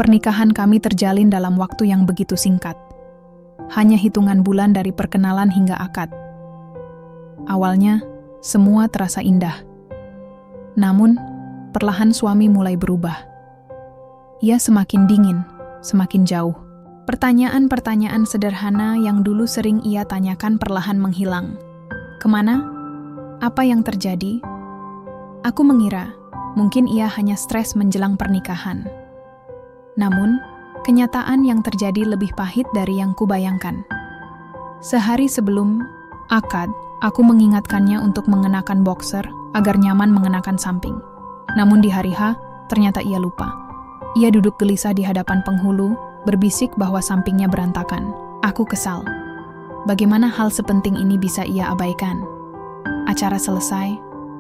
Pernikahan kami terjalin dalam waktu yang begitu singkat. Hanya hitungan bulan dari perkenalan hingga akad. Awalnya, semua terasa indah. Namun, perlahan suami mulai berubah. Ia semakin dingin, semakin jauh. Pertanyaan-pertanyaan sederhana yang dulu sering ia tanyakan perlahan menghilang. Kemana? Apa yang terjadi? Aku mengira, mungkin ia hanya stres menjelang pernikahan. Namun, kenyataan yang terjadi lebih pahit dari yang kubayangkan. Sehari sebelum akad, aku mengingatkannya untuk mengenakan boxer agar nyaman mengenakan samping. Namun di hari H, ternyata ia lupa. Ia duduk gelisah di hadapan penghulu, berbisik bahwa sampingnya berantakan. Aku kesal. Bagaimana hal sepenting ini bisa ia abaikan? Acara selesai,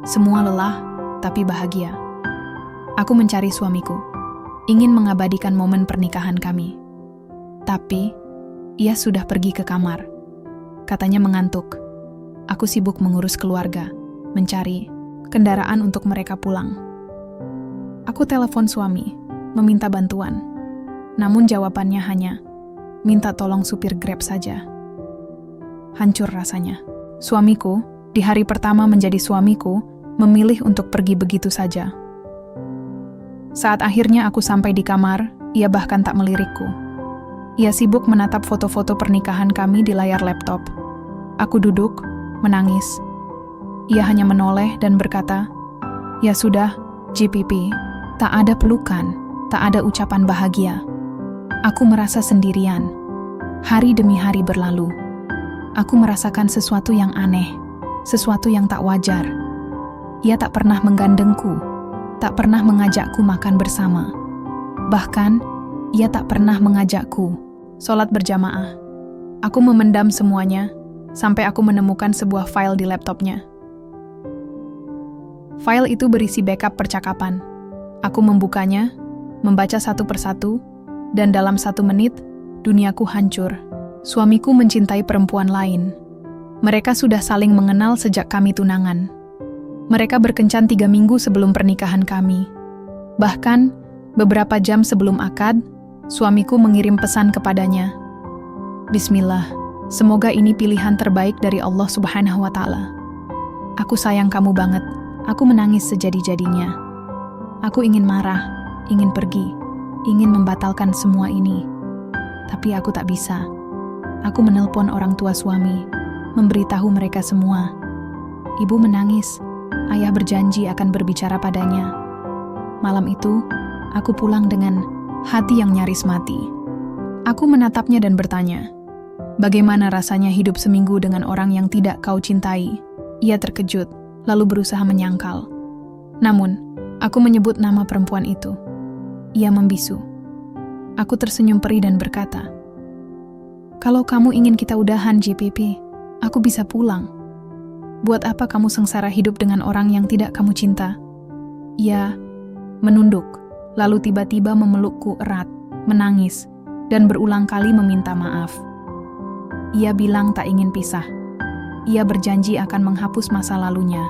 semua lelah, tapi bahagia. Aku mencari suamiku, ingin mengabadikan momen pernikahan kami. Tapi, ia sudah pergi ke kamar. Katanya mengantuk. Aku sibuk mengurus keluarga, mencari kendaraan untuk mereka pulang. Aku telepon suami, meminta bantuan. Namun jawabannya hanya, minta tolong supir Grab saja. Hancur rasanya. Suamiku, di hari pertama menjadi suamiku, memilih untuk pergi begitu saja. Saat akhirnya aku sampai di kamar, ia bahkan tak melirikku. Ia sibuk menatap foto-foto pernikahan kami di layar laptop. Aku duduk, menangis. Ia hanya menoleh dan berkata, "Ya sudah, JPP, tak ada pelukan, tak ada ucapan bahagia." Aku merasa sendirian. Hari demi hari berlalu. Aku merasakan sesuatu yang aneh, sesuatu yang tak wajar. Ia tak pernah menggandengku, tak pernah mengajakku makan bersama. Bahkan, ia tak pernah mengajakku sholat berjamaah. Aku memendam semuanya, sampai aku menemukan sebuah file di laptopnya. File itu berisi backup percakapan. Aku membukanya, membaca satu persatu, dan dalam 1 menit, duniaku hancur. Suamiku mencintai perempuan lain. Mereka sudah saling mengenal sejak kami tunangan. Mereka berkencan 3 minggu sebelum pernikahan kami. Bahkan, beberapa jam sebelum akad, suamiku mengirim pesan kepadanya. "Bismillah, semoga ini pilihan terbaik dari Allah Subhanahu wa Ta'ala. Aku sayang kamu banget." Aku menangis sejadi-jadinya. Aku ingin marah, ingin pergi, ingin membatalkan semua ini. Tapi aku tak bisa. Aku menelpon orang tua suami, memberitahu mereka semua. Ibu menangis. Ayah berjanji akan berbicara padanya. Malam itu, aku pulang dengan hati yang nyaris mati. Aku menatapnya dan bertanya, "Bagaimana rasanya hidup seminggu dengan orang yang tidak kau cintai?" Ia terkejut, lalu berusaha menyangkal. Namun, aku menyebut nama perempuan itu. Ia membisu. Aku tersenyum perih dan berkata, "Kalau kamu ingin kita udahan, JPP, aku bisa pulang. Buat apa kamu sengsara hidup dengan orang yang tidak kamu cinta?" Ia menunduk, lalu tiba-tiba memelukku erat, menangis, dan berulang kali meminta maaf. Ia bilang tak ingin pisah. Ia berjanji akan menghapus masa lalunya.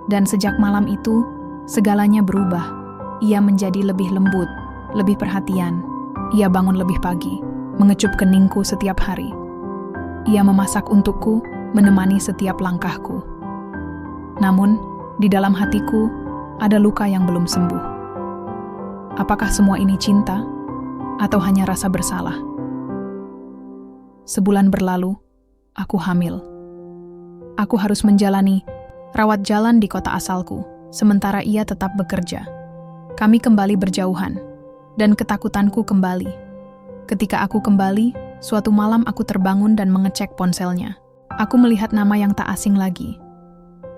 Dan sejak malam itu, segalanya berubah. Ia menjadi lebih lembut, lebih perhatian. Ia bangun lebih pagi, mengecup keningku setiap hari. Ia memasak untukku, menemani setiap langkahku. Namun, di dalam hatiku, ada luka yang belum sembuh. Apakah semua ini cinta, atau hanya rasa bersalah? Sebulan berlalu, aku hamil. Aku harus menjalani rawat jalan di kota asalku, sementara ia tetap bekerja. Kami kembali berjauhan, dan ketakutanku kembali. Ketika aku kembali, suatu malam aku terbangun dan mengecek ponselnya. Aku melihat nama yang tak asing lagi.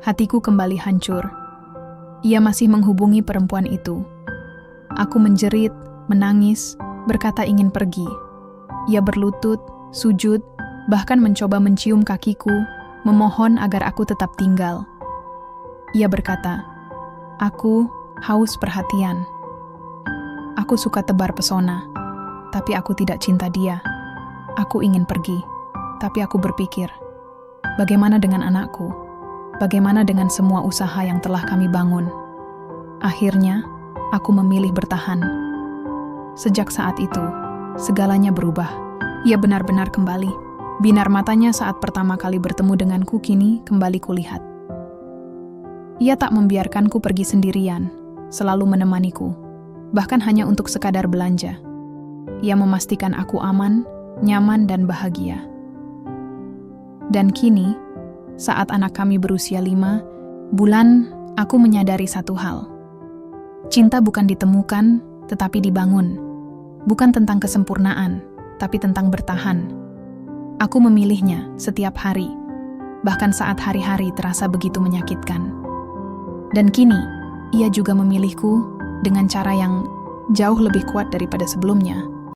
Hatiku kembali hancur. Ia masih menghubungi perempuan itu. Aku menjerit, menangis, berkata ingin pergi. Ia berlutut, sujud, bahkan mencoba mencium kakiku, memohon agar aku tetap tinggal. Ia berkata, "Aku haus perhatian. Aku suka tebar pesona, tapi aku tidak cinta dia. Aku ingin pergi, tapi aku berpikir, bagaimana dengan anakku? Bagaimana dengan semua usaha yang telah kami bangun?" Akhirnya, aku memilih bertahan. Sejak saat itu, segalanya berubah. Ia benar-benar kembali. Binar matanya saat pertama kali bertemu denganku kini kembali kulihat. Ia tak membiarkanku pergi sendirian, selalu menemaniku, bahkan hanya untuk sekadar belanja. Ia memastikan aku aman, nyaman, dan bahagia. Dan kini, saat anak kami berusia 5 bulan, aku menyadari satu hal. Cinta bukan ditemukan, tetapi dibangun. Bukan tentang kesempurnaan, tapi tentang bertahan. Aku memilihnya setiap hari, bahkan saat hari-hari terasa begitu menyakitkan. Dan kini, ia juga memilihku dengan cara yang jauh lebih kuat daripada sebelumnya.